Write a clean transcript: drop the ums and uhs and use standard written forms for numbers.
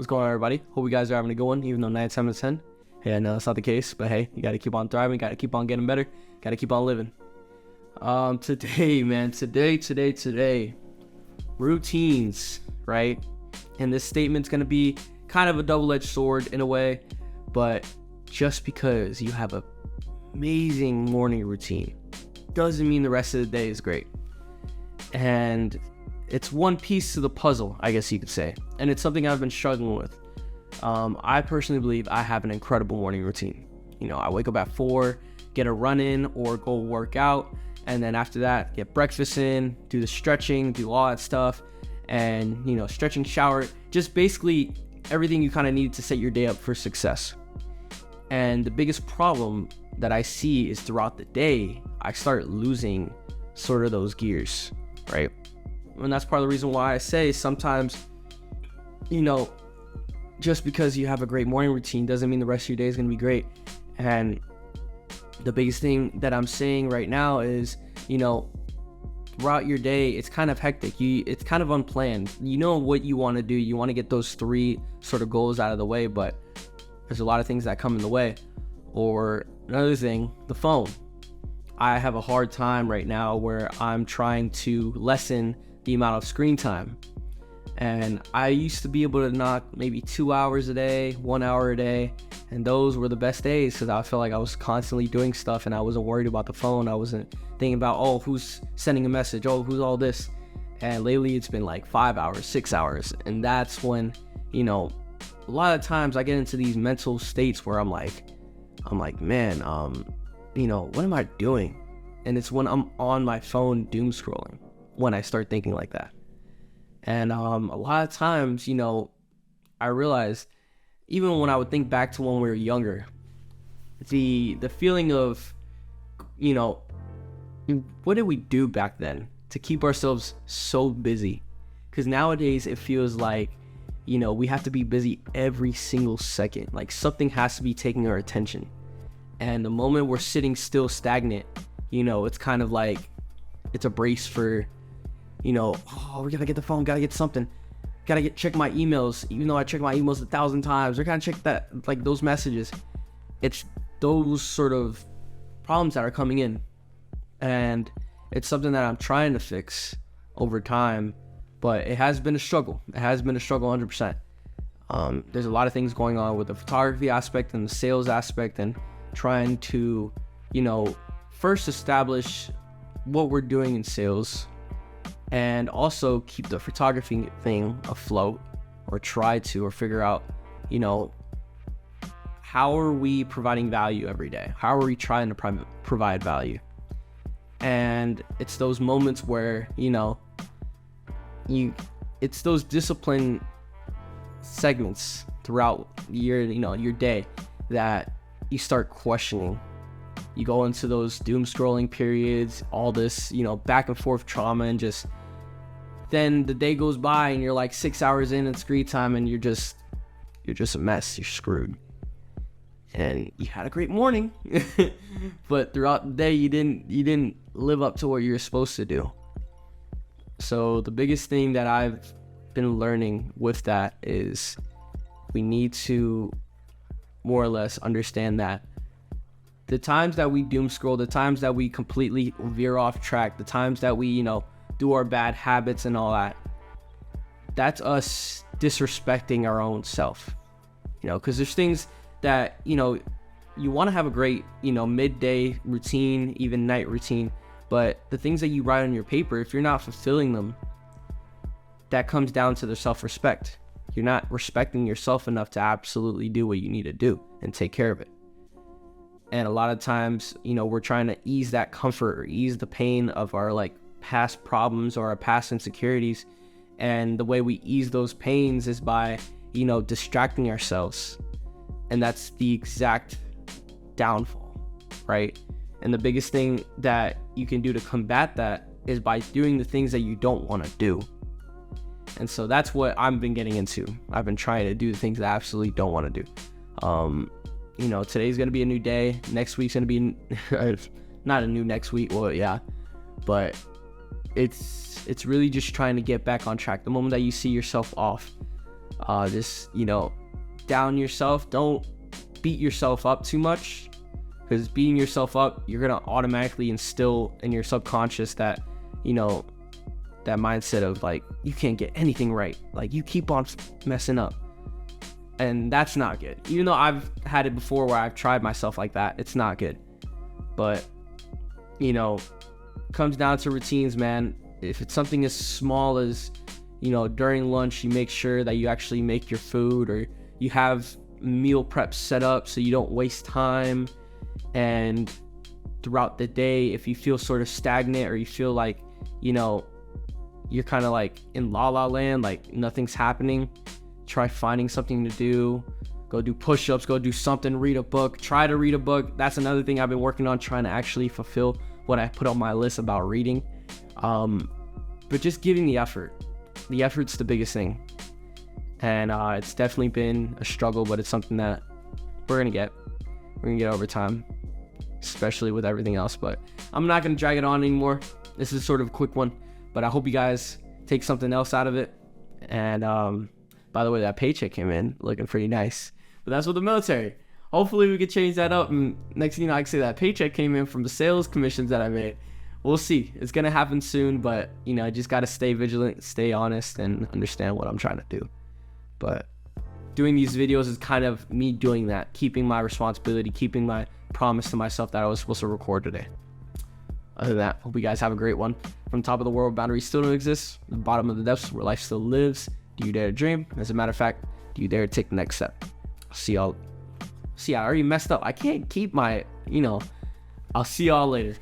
What's going on, everybody? Hope you guys are having a good one, even though 9 times out of 10. Hey, I know that's not the case, but hey, you got to keep on thriving, got to keep on getting better, got to keep on living. Today, routines, right? And this statement's going to be kind of a double-edged sword in a way, but just because you have an amazing morning routine doesn't mean the rest of the day is great. And it's one piece to the puzzle, I guess you could say. And it's something I've been struggling with. I personally believe I have an incredible morning routine. You know, I wake up at 4, get a run in or go work out. And then after that, get breakfast in, do the stretching, do all that stuff. And, you know, stretching, shower, just basically everything you kind of need to set your day up for success. And the biggest problem that I see is throughout the day, I start losing sort of those gears, right? And that's part of the reason why I say sometimes, you know, just because you have a great morning routine doesn't mean the rest of your day is going to be great. And the biggest thing that I'm saying right now is, you know, throughout your day, it's kind of hectic. It's kind of unplanned. You know what you want to do. You want to get those 3 sort of goals out of the way, but there's a lot of things that come in the way. Or another thing, the phone. I have a hard time right now where I'm trying to lessen the amount of screen time. And I used to be able to knock maybe 2 hours a day, 1 hour a day. And those were the best days because I felt like I was constantly doing stuff and I wasn't worried about the phone. I wasn't thinking about, oh, who's sending a message? Oh, who's all this? And lately it's been like 5 hours, 6 hours. And that's when, you know, a lot of times I get into these mental states where I'm like, man, you know, what am I doing? And it's when I'm on my phone doom scrolling when I start thinking like that. And a lot of times, you know, I realized even when I would think back to when we were younger, the feeling of, you know, what did we do back then to keep ourselves so busy? Because nowadays it feels like, you know, we have to be busy every single second. Like something has to be taking our attention. And the moment we're sitting still stagnant, you know, it's kind of like it's a brace for, you know, oh, we gotta get the phone, gotta get something, gotta check my emails, even though I check my emails 1,000 times, or gotta check that, like those messages. It's those sort of problems that are coming in, and it's something that I'm trying to fix over time, but it has been a struggle. It has been a struggle 100%. There's a lot of things going on with the photography aspect and the sales aspect, and trying to, you know, first establish what we're doing in sales, and also keep the photography thing afloat, or try to, or figure out, you know, how are we providing value every day? How are we trying to provide value? And it's those moments where, you know, it's those discipline segments throughout your, you know, your day that you start questioning. You go into those doom scrolling periods, all this, you know, back and forth trauma, and just then the day goes by and you're like 6 hours in screen time and you're just a mess. You're screwed. And you had a great morning, but throughout the day you didn't live up to what you're supposed to do. So the biggest thing that I've been learning with that is we need to more or less understand that the times that we doom scroll, the times that we completely veer off track, the times that we, you know, do our bad habits and all that, that's us disrespecting our own self, you know, because there's things that, you know, you want to have a great, you know, midday routine, even night routine, but the things that you write on your paper, if you're not fulfilling them, that comes down to the self-respect. You're not respecting yourself enough to absolutely do what you need to do and take care of it. And a lot of times, you know, we're trying to ease that comfort or ease the pain of our like past problems or our past insecurities. And the way we ease those pains is by, you know, distracting ourselves. And that's the exact downfall, right? And the biggest thing that you can do to combat that is by doing the things that you don't want to do. And so that's what I've been getting into. I've been trying to do the things that I absolutely don't want to do. You know, today's going to be a new day. Next week's going to be not a new next week. Well, yeah, but it's really just trying to get back on track. The moment that you see yourself off, Just, down yourself. Don't beat yourself up too much, because beating yourself up, you're gonna automatically instill in your subconscious that, that mindset of like, you can't get anything right, like you keep on messing up, and that's not good. Even though I've had it before where I've tried myself like that, it's not good. But comes down to routines, man. If it's something as small as during lunch you make sure that you actually make your food, or you have meal prep set up so you don't waste time. And throughout the day, if you feel sort of stagnant, or you feel like you're kind of like in la la land, like nothing's happening, try finding something to do. Go do push-ups, go do something, read a book, try to read a book. That's another thing I've been working on, trying to actually fulfill what I put on my list about reading. But just giving the effort. The effort's the biggest thing. And it's definitely been a struggle, but it's something that we're gonna get over time, especially with everything else. But I'm not gonna drag it on anymore. This is sort of a quick one, but I hope you guys take something else out of it. And by the way, that paycheck came in looking pretty nice. But that's with the military. Hopefully we could change that up, and next thing you know, I can say that paycheck came in from the sales commissions that I made. We'll see. It's gonna happen soon, but I just gotta stay vigilant, stay honest, and understand what I'm trying to do. But doing these videos is kind of me doing that, keeping my responsibility, keeping my promise to myself that I was supposed to record today. Other than that, hope you guys have a great one. From top of the world, boundaries still don't exist. The bottom of the depths, where life still lives. Do you dare to dream? As a matter of fact, do you dare to take the next step? See y'all. See, I already messed up. I can't keep my, I'll see y'all later.